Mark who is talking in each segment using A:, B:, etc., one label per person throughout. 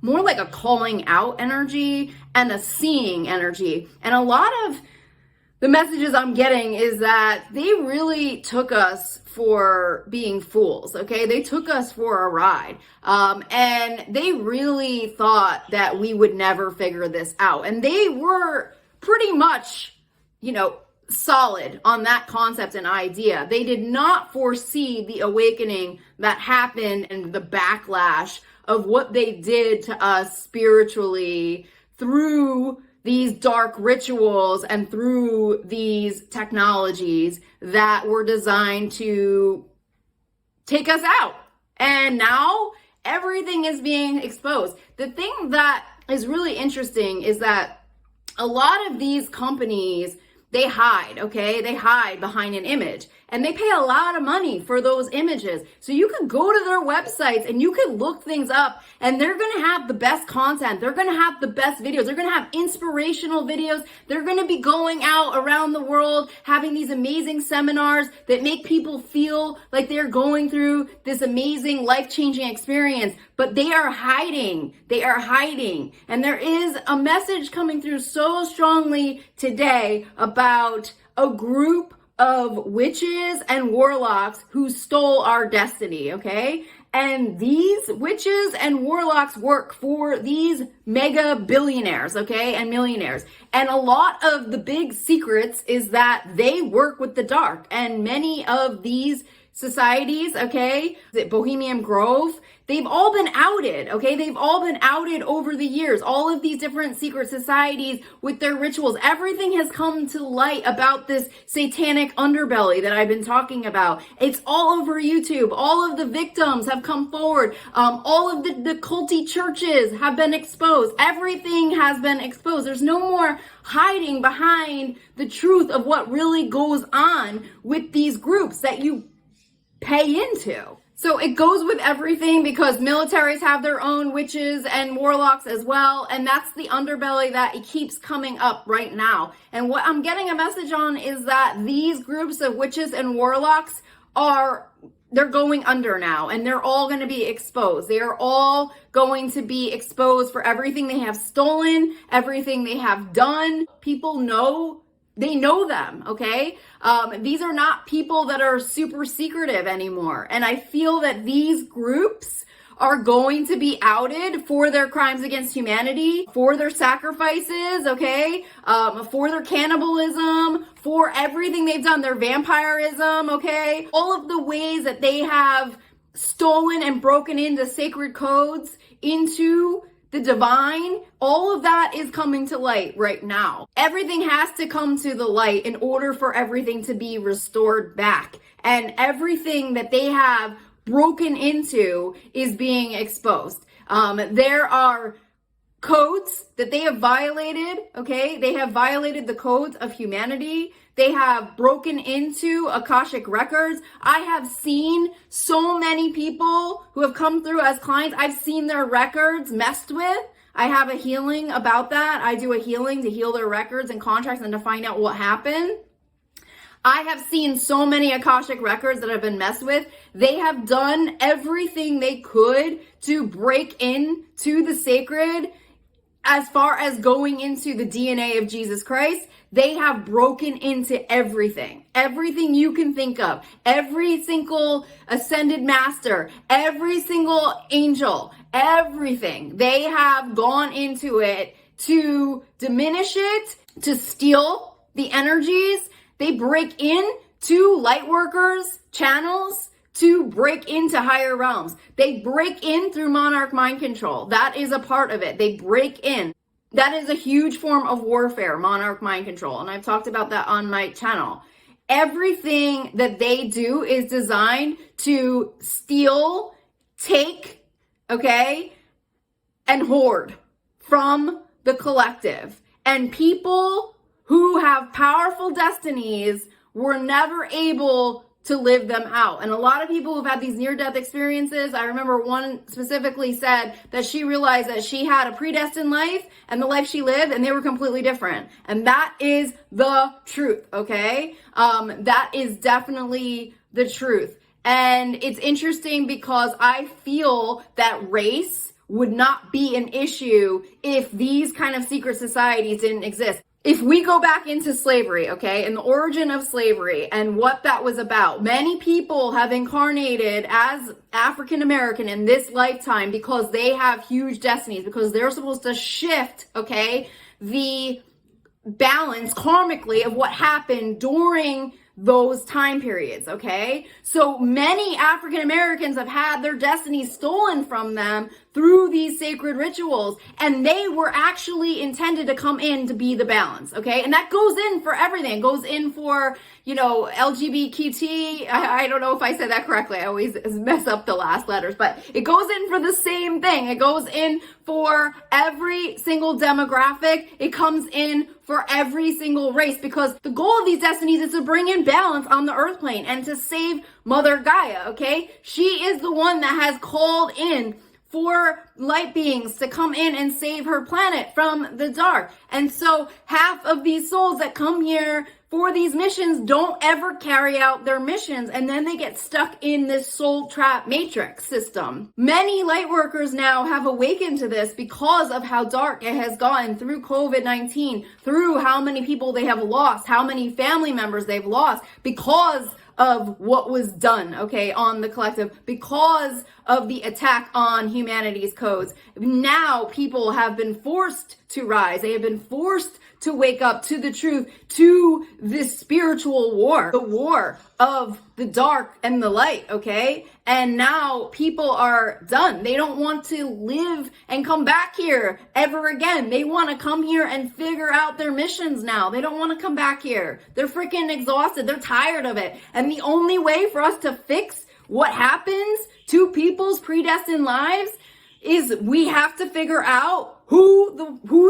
A: more like a calling out energy and a seeing energy. And a lot of the messages I'm getting is that they really took us for being fools, okay? They took us for a ride. And they really thought that we would never figure this out. And they were pretty much, solid on that concept and idea. They did not foresee the awakening that happened and the backlash of what they did to us spiritually through these dark rituals and through these technologies that were designed to take us out. And now everything is being exposed. The thing that is really interesting is that a lot of these companies, they hide, okay? They hide behind an image and they pay a lot of money for those images. So you could go to their websites and you could look things up and they're going to have the best content. They're going to have the best videos. They're going to have inspirational videos. They're going to be going out around the world, having these amazing seminars that make people feel like they're going through this amazing life-changing experience. But they are hiding. They are hiding. And there is a message coming through so strongly today about a group of witches and warlocks who stole our destiny, okay? And these witches and warlocks work for these mega billionaires, okay, and millionaires. And a lot of the big secrets is that they work with the dark. And many of these societies, okay, Bohemian Grove, they've all been outed, okay? They've all been outed over the years. All of these different secret societies with their rituals, everything has come to light about this satanic underbelly that I've been talking about. It's all over YouTube. All of the victims have come forward. All of the culty churches have been exposed. Everything has been exposed. There's no more hiding behind the truth of what really goes on with these groups that you pay into. So it goes with everything because militaries have their own witches and warlocks as well. And that's the underbelly that it keeps coming up right now. And what I'm getting a message on is that these groups of witches and warlocks they're going under now and they're all going to be exposed. They are all going to be exposed for everything they have stolen, everything they have done. People know. They know them, okay? These are not people that are super secretive anymore. And I feel that these groups are going to be outed for their crimes against humanity, for their sacrifices, okay? For their cannibalism, for everything they've done, their vampirism, okay? All of the ways that they have stolen and broken into sacred codes, into the divine, all of that is coming to light right now. Everything has to come to the light in order for everything to be restored back. And everything that they have broken into is being exposed. There are codes that they have violated, okay? They have violated the codes of humanity. They have broken into Akashic records. I have seen so many people who have come through as clients. I've seen their records messed with. I have a healing about that. I do a healing to heal their records and contracts and to find out what happened. I have seen so many Akashic records that have been messed with. They have done everything they could to break into the sacred. As far as going into the DNA of Jesus Christ, they have broken into everything you can think of, every single ascended master, every single angel, everything. They have gone into it to diminish it, to steal the energies. They break in to light workers' channels to break into higher realms. They break in through monarch mind control. That is a part of it. They break in. That is a huge form of warfare, monarch mind control. And I've talked about that on my channel. Everything that they do is designed to steal, take, okay, and hoard from the collective. And people who have powerful destinies were never able to live them out. And a lot of people who've had these near-death experiences, I remember one specifically said that she realized that she had a predestined life and the life she lived, and they were completely different. And that is the truth, okay? That is definitely the truth. And it's interesting because I feel that race would not be an issue if these kind of secret societies didn't exist. If we go back into slavery, okay, and the origin of slavery and what that was about, many people have incarnated as African American in this lifetime because they have huge destinies, because they're supposed to shift, okay, the balance karmically of what happened during those time periods, okay? So many African Americans have had their destinies stolen from them through these sacred rituals, and they were actually intended to come in to be the balance, okay? And that goes in for everything. It goes in for, LGBTQ. I don't know if I said that correctly. I always mess up the last letters, but it goes in for the same thing. It goes in for every single demographic. It comes in for every single race, because the goal of these destinies is to bring in balance on the earth plane and to save Mother Gaia, okay? She is the one that has called in for light beings to come in and save her planet from the dark. And so half of these souls that come here for these missions don't ever carry out their missions, and then they get stuck in this soul trap matrix system. Many light workers now have awakened to this because of how dark it has gotten through COVID-19, through how many people they have lost, how many family members they've lost because of what was done, okay, on the collective, because of the attack on humanity's codes. Now people have been forced to rise. They have been forced to wake up to the truth, to this spiritual war, the war of the dark and the light, okay? And now people are done. They don't want to live and come back here ever again. They want to come here and figure out their missions now. They don't want to come back here. They're freaking exhausted. They're tired of it. And the only way for us to fix what happens to people's predestined lives is we have to figure out who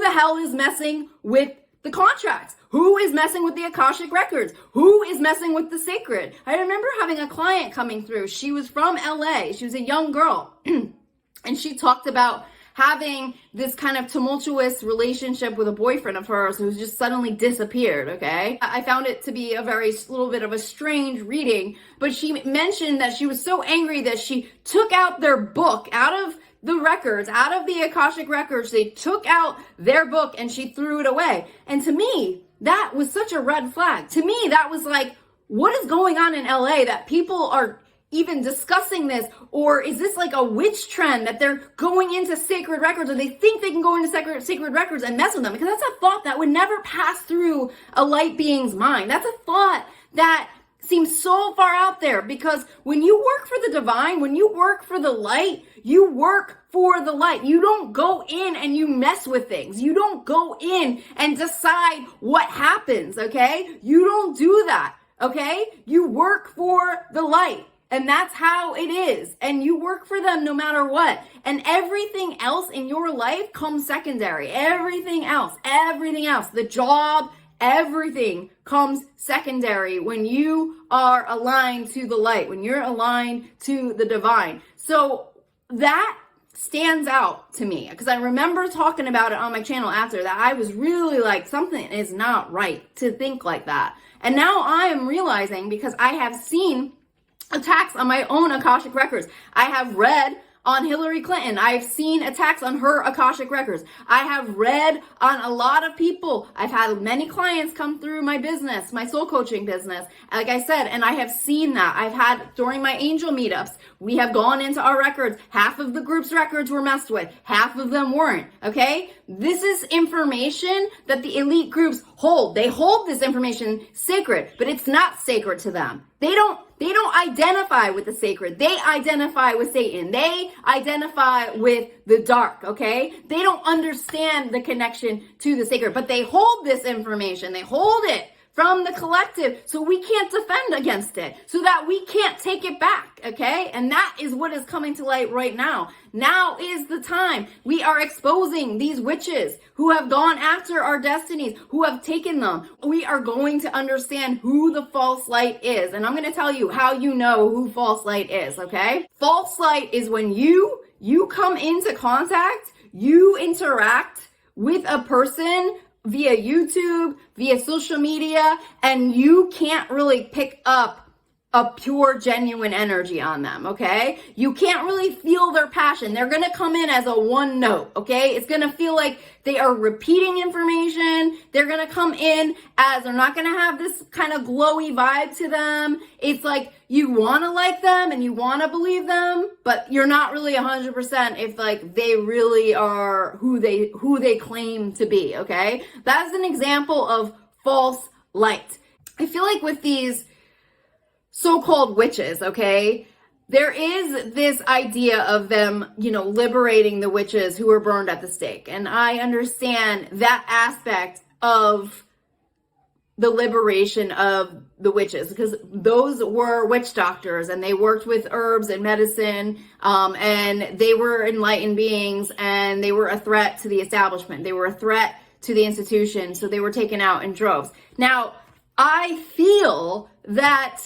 A: the hell is messing with the contracts, who is messing with the Akashic records, who is messing with the sacred. I remember having a client coming through. She was from LA. She was a young girl. And she talked about having this kind of tumultuous relationship with a boyfriend of hers who just suddenly disappeared, okay? I found it to be a little bit of a strange reading, but she mentioned that she was so angry that she took out their book out of the records, out of the Akashic records. They took out their book and she threw it away. And to me, that was such a red flag. To me, that was like, what is going on in LA that people are even discussing this? Or is this like a witch trend that they're going into sacred records, or they think they can go into sacred records and mess with them? Because that's a thought that would never pass through a light being's mind. That's a thought that seems so far out there, because when you work for the divine, when you work for the light, you work for the light. You don't go in and you mess with things. You don't go in and decide what happens, okay? You don't do that, okay? You work for the light. And that's how it is. And you work for them no matter what. And everything else in your life comes secondary. Everything else, the job, everything comes secondary when you are aligned to the light, when you're aligned to the divine. So that stands out to me, because I remember talking about it on my channel after that. I was really like, something is not right to think like that. And now I am realizing, because I have seen attacks on my own Akashic records. I have read on Hillary Clinton. I've seen attacks on her Akashic records. I have read on a lot of people. I've had many clients come through my business, my soul coaching business, like I said, and I have seen that. I've had, during my angel meetups, we have gone into our records. Half of the group's records were messed with. Half of them weren't, okay? This is information that the elite groups hold. They hold this information sacred, but it's not sacred to them. They don't identify with the sacred. They identify with Satan. They identify with the dark, okay? They don't understand the connection to the sacred, but they hold this information. They hold it from the collective, so we can't defend against it, so that we can't take it back, okay? And that is what is coming to light right now. Now is the time. We are exposing these witches who have gone after our destinies, who have taken them. We are going to understand who the false light is. And I'm going to tell you how you know who false light is, okay? False light is when you come into contact, you interact with a person via YouTube, via social media, and you can't really pick up a pure, genuine energy on them, okay? You can't really feel their passion. They're gonna come in as a one note, okay? It's gonna feel like they are repeating information. They're gonna come in as they're not gonna have this kind of glowy vibe to them. It's like you wanna like them and you wanna believe them, but you're not really 100% if like they really are who they claim to be, okay? That's an example of false light. I feel like with these so-called witches, okay, there is this idea of them, liberating the witches who were burned at the stake. And I understand that aspect of the liberation of the witches, because those were witch doctors and they worked with herbs and medicine, and they were enlightened beings, and they were a threat to the establishment. They were a threat to the institution, so they were taken out in droves. Now, I feel that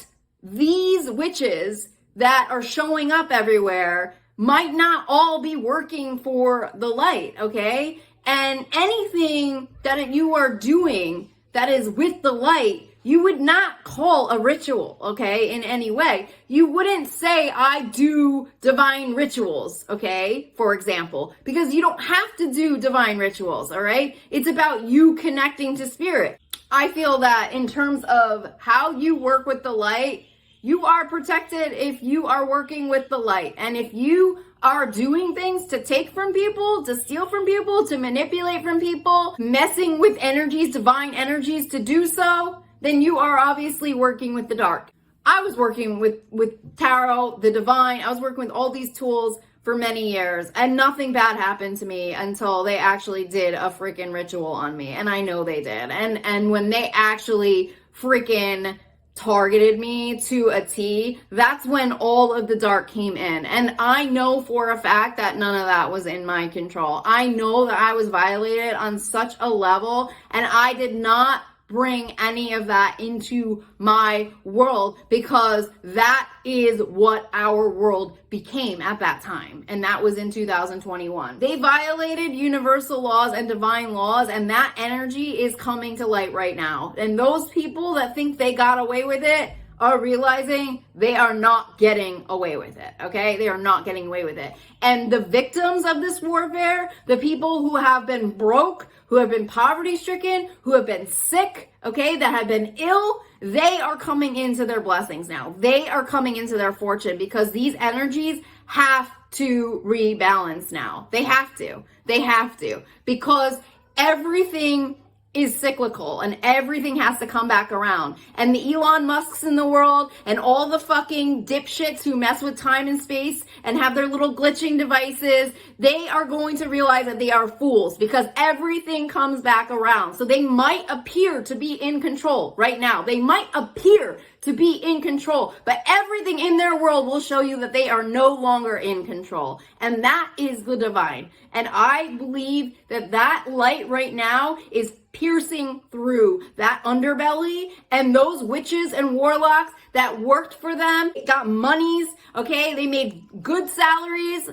A: these witches that are showing up everywhere might not all be working for the light, okay? And anything that you are doing that is with the light, you would not call a ritual, okay, in any way. You wouldn't say, I do divine rituals, okay, for example, because you don't have to do divine rituals, all right? It's about you connecting to spirit. I feel that in terms of how you work with the light, you are protected if you are working with the light. And if you are doing things to take from people, to steal from people, to manipulate from people, messing with energies, divine energies to do so, then you are obviously working with the dark. I was working with tarot, the divine. I was working with all these tools for many years, and nothing bad happened to me until they actually did a freaking ritual on me. And I know they did. And when they actually freaking targeted me to a T, that's when all of the dark came in. And I know for a fact that none of that was in my control. I know that I was violated on such a level, and I did not bring any of that into my world, because that is what our world became at that time. And that was in 2021. They violated universal laws and divine laws, and that energy is coming to light right now. And those people that think they got away with it are realizing they are not getting away with it, okay? They are not getting away with it. And the victims of this warfare, the people who have been broke, who have been poverty-stricken, who have been sick, okay, that have been ill, they are coming into their blessings now. They are coming into their fortune, because these energies have to rebalance now. They have to. They have to. Because everything is cyclical and everything has to come back around. And the Elon Musks in the world and all the fucking dipshits who mess with time and space and have their little glitching devices, they are going to realize that they are fools, because everything comes back around. So they might appear to be in control right now. They might appear to be in control, but everything in their world will show you that they are no longer in control. And that is the divine. And I believe that that light right now is piercing through that underbelly, and those witches and warlocks that worked for them, got monies, okay? They made good salaries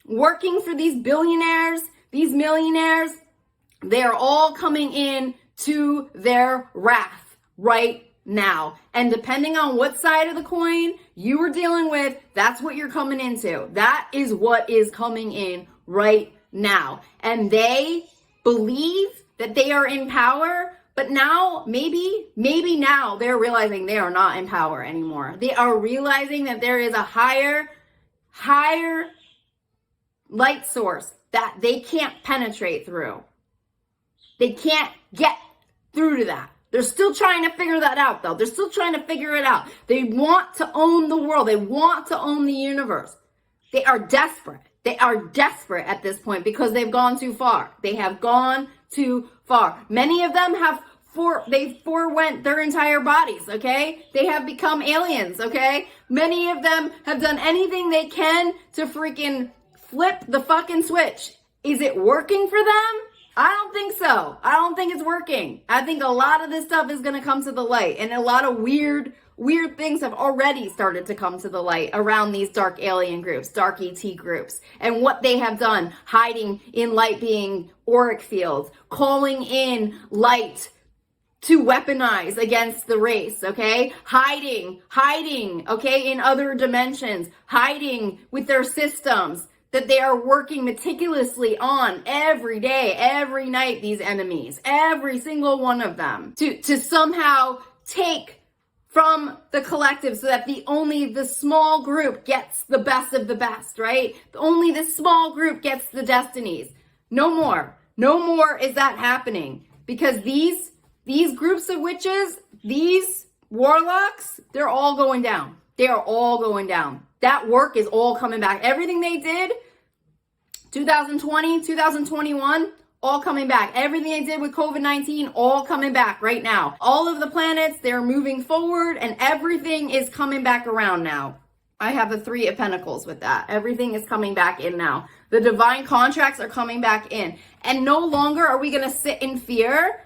A: working for these billionaires, these millionaires. They are all coming in to their wrath right now. And depending on what side of the coin you were dealing with, that's what you're coming into. That is what is coming in right now. And they believe that they are in power, but now, maybe now they're realizing they are not in power anymore. They are realizing that there is a higher light source that they can't penetrate through. They can't get through to that. They're still trying to figure that out, though. They're still trying to figure it out. They want to own the world. They want to own the universe. They are desperate. They are desperate at this point because they've gone too far. They have gone too far. Many of them they forewent their entire bodies, okay? They have become aliens, okay? Many of them have done anything they can to freaking flip the fucking switch. Is it working for them? I don't think so. I don't think it's working. I think a lot of this stuff is going to come to the light, and a lot of weird things have already started to come to the light around these dark alien groups, dark ET groups, and what they have done, hiding in light being auric fields, calling in light to weaponize against the race, okay? Hiding, okay, in other dimensions, hiding with their systems that they are working meticulously on every day, every night, these enemies, every single one of them, to somehow take from the collective so that only the small group gets the best of the best, right? Only the small group gets the destinies. No more is that happening, because these groups of witches, these warlocks, they're all going down. They are all going down. That work is all coming back. Everything they did, 2020, 2021, all coming back. Everything they did with COVID-19, all coming back right now. All of the planets, they're moving forward and everything is coming back around now. I have the Three of Pentacles with that. Everything is coming back in now. The divine contracts are coming back in. And no longer are we going to sit in fear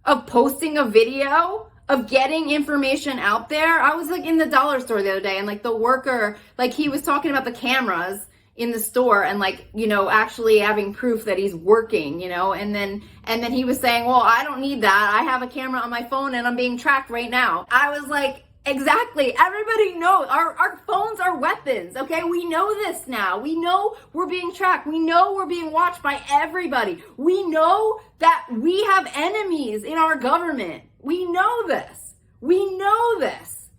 A: of posting a video, of getting information out there. I was like in the dollar store the other day, and like the worker, like he was talking about the cameras in the store and like, you know, actually having proof that he's working, you know, and then he was saying, well, I don't need that. I have a camera on my phone and I'm being tracked right now. I was like, exactly. Everybody knows our phones are weapons. Okay. We know this now. We know we're being tracked. We know we're being watched by everybody. We know that we have enemies in our government. We know this. We know this.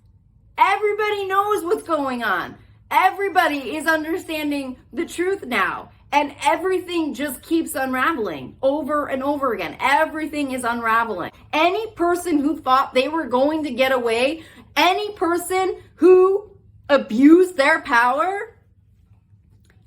A: Everybody knows what's going on. Everybody is understanding the truth now. And everything just keeps unraveling over and over again. Everything is unraveling. Any person who thought they were going to get away, any person who abused their power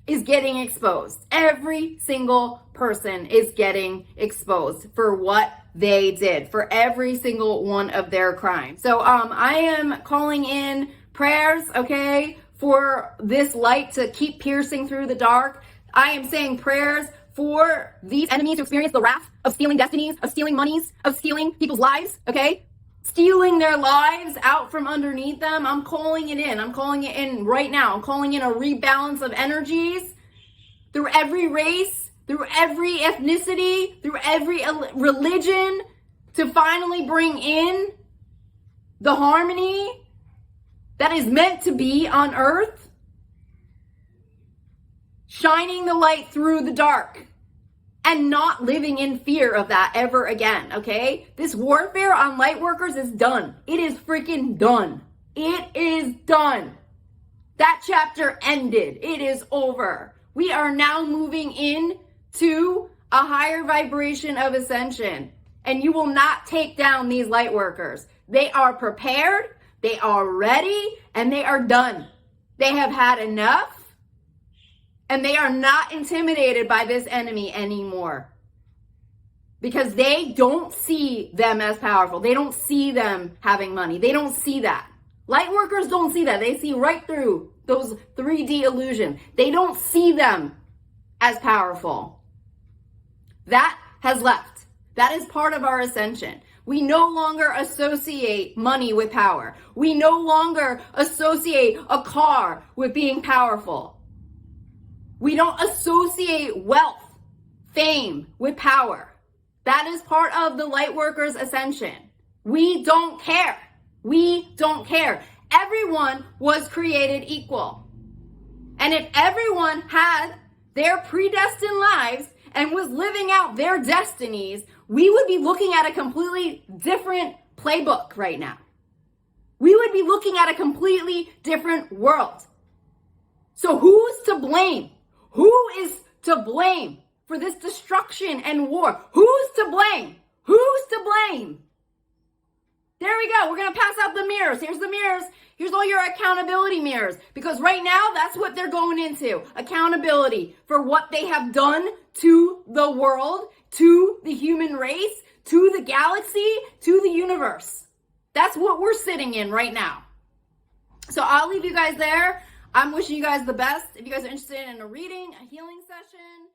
A: is getting exposed. Every single person is getting exposed for what they did, for every single one of their crimes. So I am calling in prayers, okay, for this light to keep piercing through the dark. I am saying prayers for these enemies to experience the wrath of stealing destinies, of stealing monies, of stealing people's lives, okay? Stealing their lives out from underneath them. I'm calling it in. I'm calling it in right now. I'm calling in a rebalance of energies through every race, through every ethnicity, through every religion, to finally bring in the harmony that is meant to be on earth, shining the light through the dark and not living in fear of that ever again, okay? This warfare on light workers is done. It is freaking done. It is done. That chapter ended. It is over. We are now moving into a higher vibration of ascension, and you will not take down these light workers. They are prepared. They are ready, and they are done. They have had enough, and they are not intimidated by this enemy anymore, because they don't see them as powerful. They don't see them having money. They don't see that. Light workers don't see that. They see right through those 3D illusions. They don't see them as powerful. That has left. That is part of our ascension. We no longer associate money with power. We no longer associate a car with being powerful. We don't associate wealth, fame with power. That is part of the light workers' ascension. We don't care. We don't care. Everyone was created equal. And if everyone had their predestined lives and was living out their destinies, we would be looking at a completely different playbook right now. We would be looking at a completely different world. So who's to blame? Who is to blame for this destruction and war? Who's to blame? Who's to blame? There we go. We're going to pass out the mirrors. Here's the mirrors. Here's all your accountability mirrors. Because right now, that's what they're going into. Accountability for what they have done to the world, to the human race, to the galaxy, to the universe. That's what we're sitting in right now. So I'll leave you guys there. I'm wishing you guys the best. If you guys are interested in a reading, a healing session,